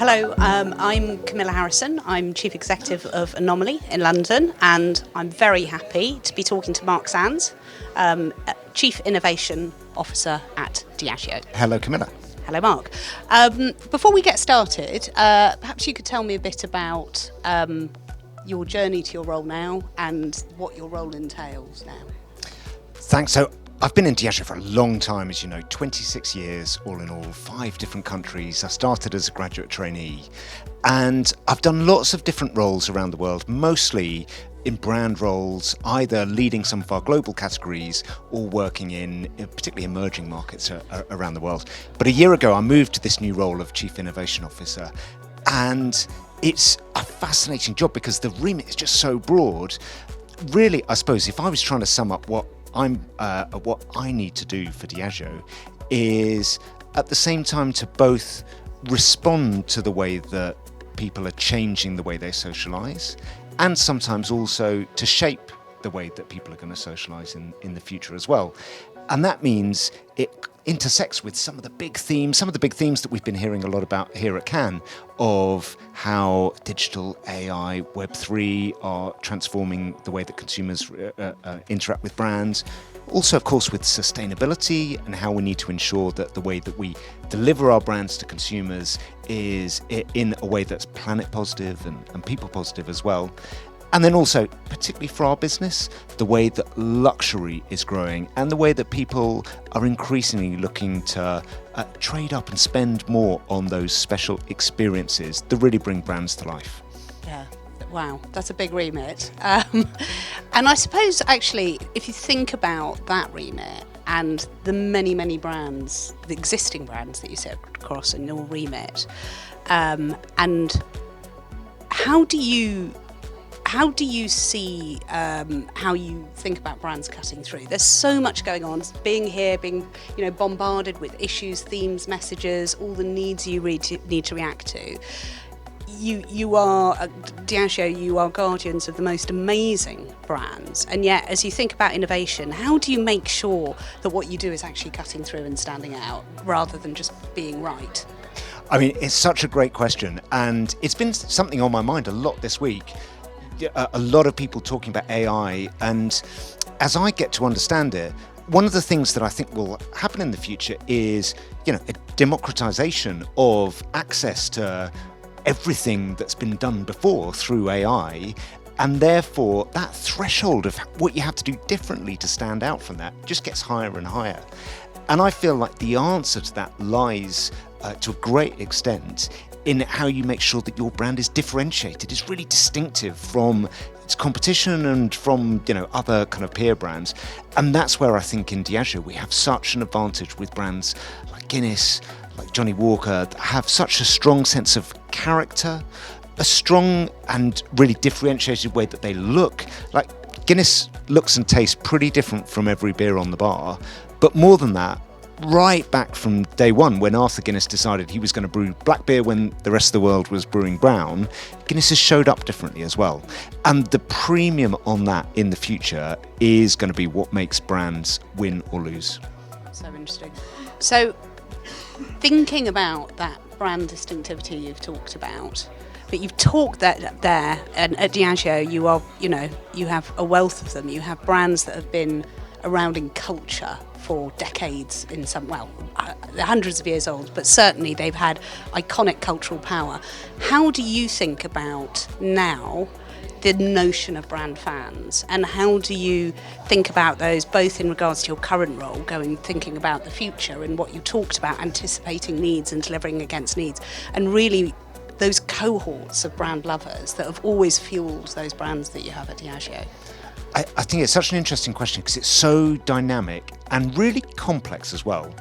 Hello, I'm Camilla Harrisson. I'm Chief Executive of Anomaly in London, and I'm very happy to be talking to Mark Sands, Chief Innovation Officer at Diageo. Hello, Camilla. Hello, Mark. Before we get started, perhaps you could tell me a bit about your journey to your role now and what your role entails now. Thanks. So I've been in Diageo for a long time, as you know, 26 years, all in all, 5 different countries. I started as a graduate trainee, and I've done lots of different roles around the world, mostly in brand roles, either leading some of our global categories or working in particularly emerging markets around the world. But a year ago, I moved to this new role of Chief Innovation Officer, and it's a fascinating job because the remit is just so broad. Really, I suppose, if I was trying to sum up what I need to do for Diageo, is at the same time to both respond to the way that people are changing the way they socialise, and sometimes also to shape the way that people are going to socialise in the future as well. And that means it intersects with some of the big themes that we've been hearing a lot about here at Cannes, of how digital, AI, Web3 are transforming the way that consumers interact with brands. Also, of course, with sustainability and how we need to ensure that the way that we deliver our brands to consumers is in a way that's planet positive and people positive as well. And then also, particularly for our business, the way that luxury is growing and the way that people are increasingly looking to trade up and spend more on those special experiences that really bring brands to life. Yeah, wow, that's a big remit. And I suppose, actually, if you think about that remit and the many, many brands, the existing brands that you sit across in your remit, and how do you see how you think about brands cutting through? There's so much going on. Being bombarded with issues, themes, messages, all the needs you need to react to. You are at Diageo. You are guardians of the most amazing brands, and yet, as you think about innovation, how do you make sure that what you do is actually cutting through and standing out, rather than just being right? I mean, it's such a great question, and it's been something on my mind a lot this week. A lot of people talking about AI, and as I get to understand it, one of the things that I think will happen in the future is, a democratization of access to everything that's been done before through AI, and therefore that threshold of what you have to do differently to stand out from that just gets higher and higher. And I feel like the answer to that lies to a great extent in how you make sure that your brand is differentiated, is really distinctive from its competition and from other kind of peer brands. And that's where I think in Diageo we have such an advantage with brands like Guinness, like Johnnie Walker, that have such a strong sense of character, a strong and really differentiated way that they look. Like Guinness looks and tastes pretty different from every beer on the bar, but more than that, right back from day one, when Arthur Guinness decided he was going to brew black beer when the rest of the world was brewing brown, Guinness has showed up differently as well. And the premium on that in the future is going to be what makes brands win or lose. So interesting. So thinking about that brand distinctivity you've talked about, but you've talked that there, and at Diageo you have a wealth of them. You have brands that have been around in culture for decades, they're hundreds of years old, but certainly they've had iconic cultural power. How do you think about now the notion of brand fans, and how do you think about those, both in regards to your current role, thinking about the future and what you talked about, anticipating needs and delivering against needs, and really those cohorts of brand lovers that have always fueled those brands that you have at Diageo? I think it's such an interesting question because it's so dynamic and really complex as well.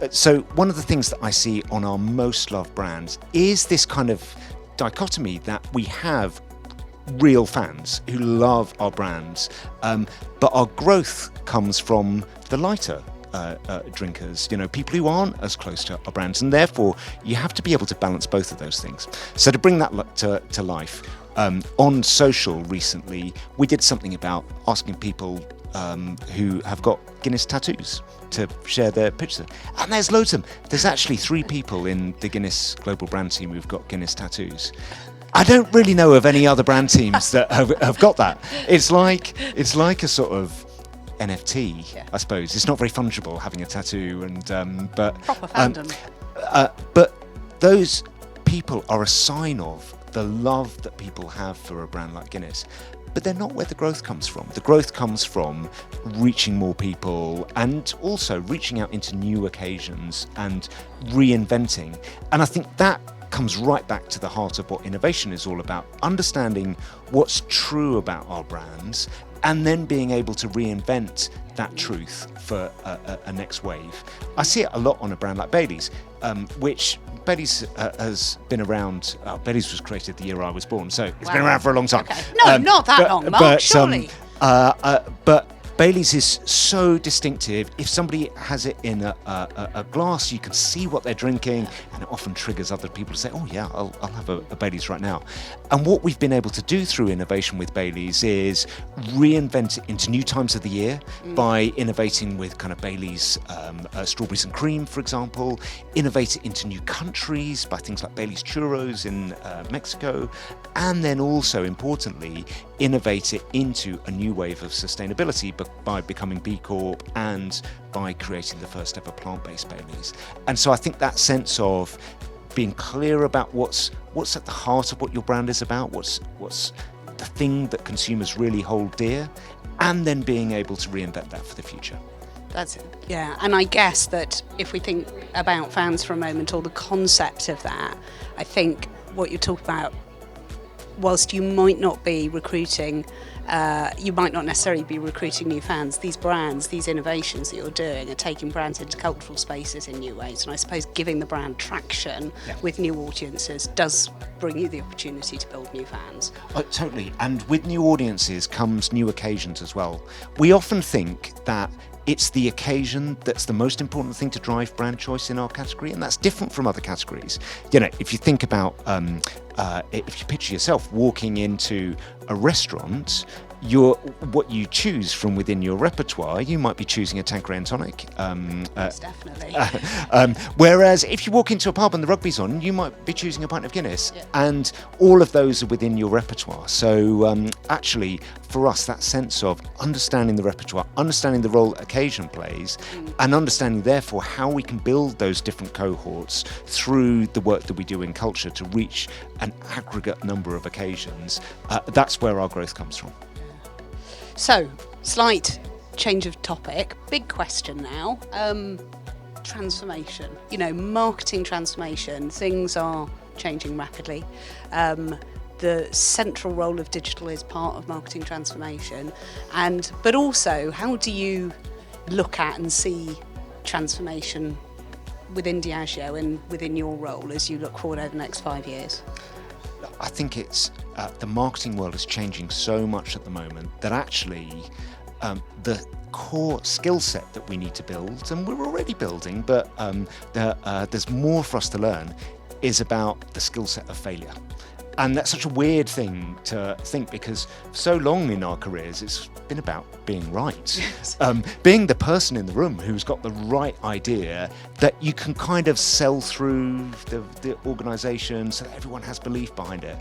So one of the things that I see on our most loved brands is this kind of dichotomy that we have real fans who love our brands, but our growth comes from the lighter drinkers, people who aren't as close to our brands, and therefore you have to be able to balance both of those things. So to bring that to life, On social recently, we did something about asking people who have got Guinness tattoos to share their pictures. And there's loads of them. There's actually 3 people in the Guinness global brand team who've got Guinness tattoos. I don't really know of any other brand teams that have got that. It's like a sort of NFT, I suppose. It's not very fungible having a tattoo, and but proper fandom. But those people are a sign of the love that people have for a brand like Guinness. But they're not where the growth comes from. The growth comes from reaching more people and also reaching out into new occasions and reinventing. And I think that comes right back to the heart of what innovation is all about, understanding what's true about our brands and then being able to reinvent that truth for a next wave. I see it a lot on a brand like Baileys, which Baileys has been around. Baileys was created the year I was born, so it's been around for a long time. Okay. No, not that long, Mark, surely. But Baileys is so distinctive. If somebody has it in a glass, you can see what they're drinking, and it often triggers other people to say, oh yeah, I'll have a Baileys right now. And what we've been able to do through innovation with Baileys is reinvent it into new times of the year by innovating with kind of Baileys strawberries and cream, for example, innovate it into new countries by things like Baileys churros in Mexico, and then also, importantly, innovate it into a new wave of sustainability by becoming B Corp and by creating the first ever plant-based Baileys. And so I think that sense of being clear about what's at the heart of what your brand is about, what's the thing that consumers really hold dear, and then being able to reinvent that for the future. That's it. Yeah, and I guess that if we think about fans for a moment, or the concept of that, I think what you're talking about, whilst you might not be recruiting, you might not necessarily be recruiting new fans, these brands, these innovations that you're doing are taking brands into cultural spaces in new ways. And I suppose giving the brand traction with new audiences does bring you the opportunity to build new fans. Totally. And with new audiences comes new occasions as well. We often think that it's the occasion that's the most important thing to drive brand choice in our category, and that's different from other categories. You know, if you think about, if you picture yourself walking into a restaurant, what you choose from within your repertoire, you might be choosing a Tanqueray and tonic. Yes, definitely. Whereas if you walk into a pub and the rugby's on, you might be choosing a pint of Guinness, and all of those are within your repertoire. So actually, for us, that sense of understanding the repertoire, understanding the role occasion plays, and understanding, therefore, how we can build those different cohorts through the work that we do in culture to reach an aggregate number of occasions, that's where our growth comes from. So, slight change of topic, big question now, transformation, marketing transformation, things are changing rapidly. The central role of digital is part of marketing transformation, but also how do you look at and see transformation within Diageo and within your role as you look forward over the next 5 years? I think it's the marketing world is changing so much at the moment that actually the core skill set that we need to build, and we're already building, but there's more for us to learn, is about the skill set of failure. And that's such a weird thing to think, because for so long in our careers it's been about being right. Yes. Being the person in the room who's got the right idea that you can kind of sell through the organisation so that everyone has belief behind it.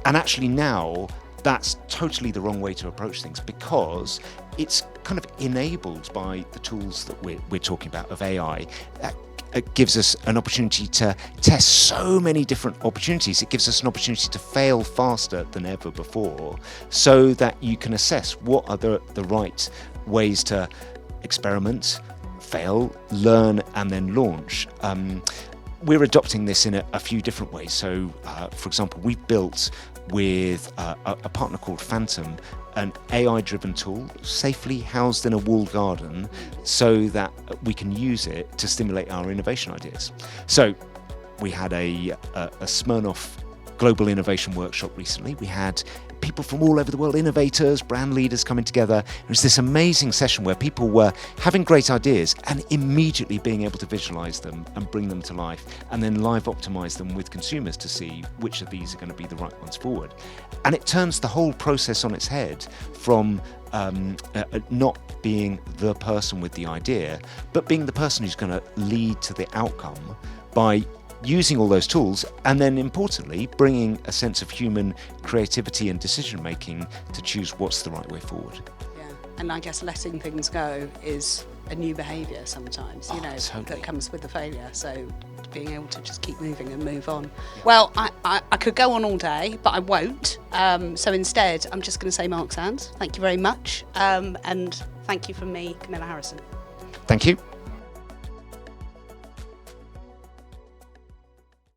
And actually now that's totally the wrong way to approach things, because it's kind of enabled by the tools that we're talking about of AI. It gives us an opportunity to test so many different opportunities. It gives us an opportunity to fail faster than ever before, so that you can assess what are the right ways to experiment, fail, learn, and then launch. We're adopting this in a few different ways. So, for example, we've built with a partner called Phantom an AI-driven tool safely housed in a walled garden so that we can use it to stimulate our innovation ideas. So we had a Smirnoff global innovation workshop recently. We had people from all over the world, innovators, brand leaders coming together. It was this amazing session where people were having great ideas and immediately being able to visualize them and bring them to life, and then live optimize them with consumers to see which of these are going to be the right ones forward. And it turns the whole process on its head from not being the person with the idea, but being the person who's going to lead to the outcome by using all those tools, and then importantly bringing a sense of human creativity and decision making to choose what's the right way forward. Yeah, and I guess letting things go is a new behaviour sometimes, Totally. that comes with the failure. So being able to just keep moving and move on. Well, I could go on all day, but I won't. So instead, I'm just going to say Mark Sands, thank you very much, and thank you from me, Camilla Harrisson. Thank you.